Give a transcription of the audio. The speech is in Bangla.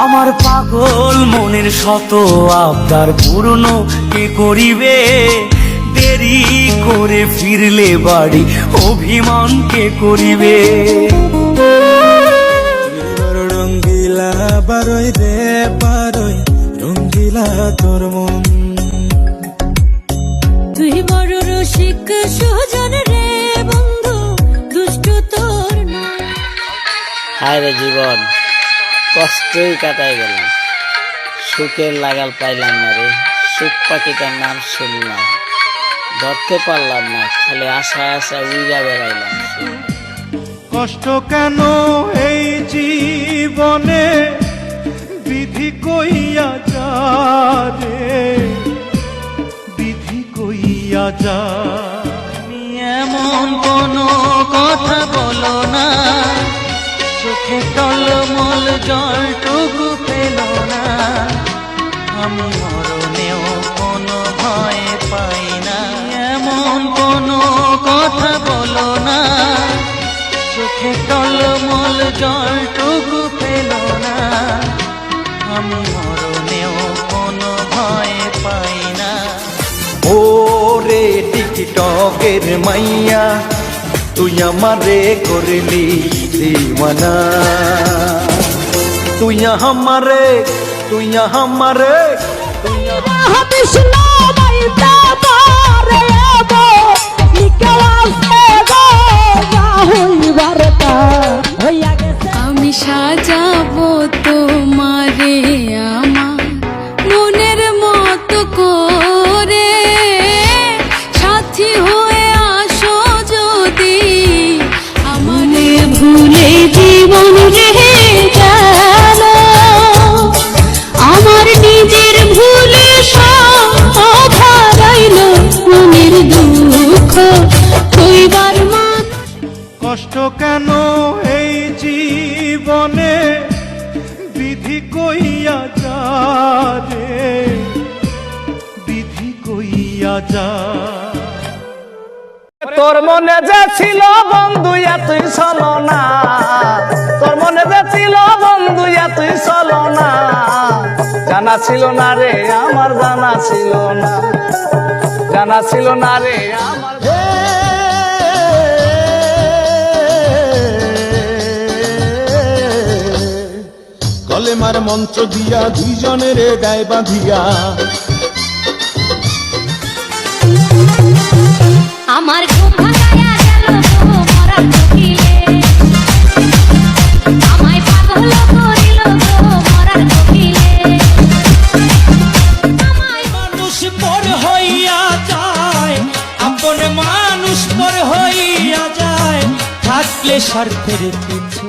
আমার পাগল মনের শত আবদার পূর্ণ কে করিবে? দেরি করে ফিরলে বাড়ি অভিমান কে করিবে? রঙ্গিলা বারোই রে বারোই রঙ্গিলা তোর মন। তুই বড় রসিক সুজন রে বন্ধু, দুষ্ট তোর নয়। হায় রে জীবন, কষ্টই কাটাই গেলাম, সুখের লাগাল পাইলাম না রে। সুখ পাখিটার নাম শুনলাম, ধরতে পারলাম না, খালি আশা আশা উইরা বেড়াইলাম। কষ্ট কেন এই জীবনে বিধি কইয়া যা রে, বিধি কইয়া যা। এমন কোনো কথা বলো না, চোখে টলমল জলটুকু পেল না। আমি মরণেও কোনো ভয় পাই না। এমন কোনো কথা বলো না, চোখে টলমল জলটুকু পেল না। আমি মরণেও কোনো ভয় পাই না। ওরে টিকটকের মাইয়া, তুই আমারে করলি দিওয়ানা। তুই আমারে আমি সাজাবো তোমারে আমার মনের মতো করে, সাথী হয়ে আসো যদি আমারে ভুলে জীবন রে গেল। আমার নিজের ভুলে সব হারাইল, মনের দুঃখ কইবার মান। কষ্ট কেন এই জীবনে বিধি কইয়া যা রে, বিধি কইয়া যা। তোর মনে যে ছিল বন্ধু এতই চলো না, তোর মনে যে ছিল বন্ধু এতই চলো না। জানা ছিল না রে আমার, জানা ছিল না, জানা ছিল না রে আমার। কলেমার মন্ত্র দিয়া দুইজনের গায়ে বাঁধিয়া, আমার ঘুম ভাঙায়া গেল গো মরার কোকিলে, আমায় পাগল করিল গো মরার কোকিলে। মানুষ পর হইয়া যায়, আপন মানুষ পর হইয়া যায়, থাকলে স্বার্থের পিছু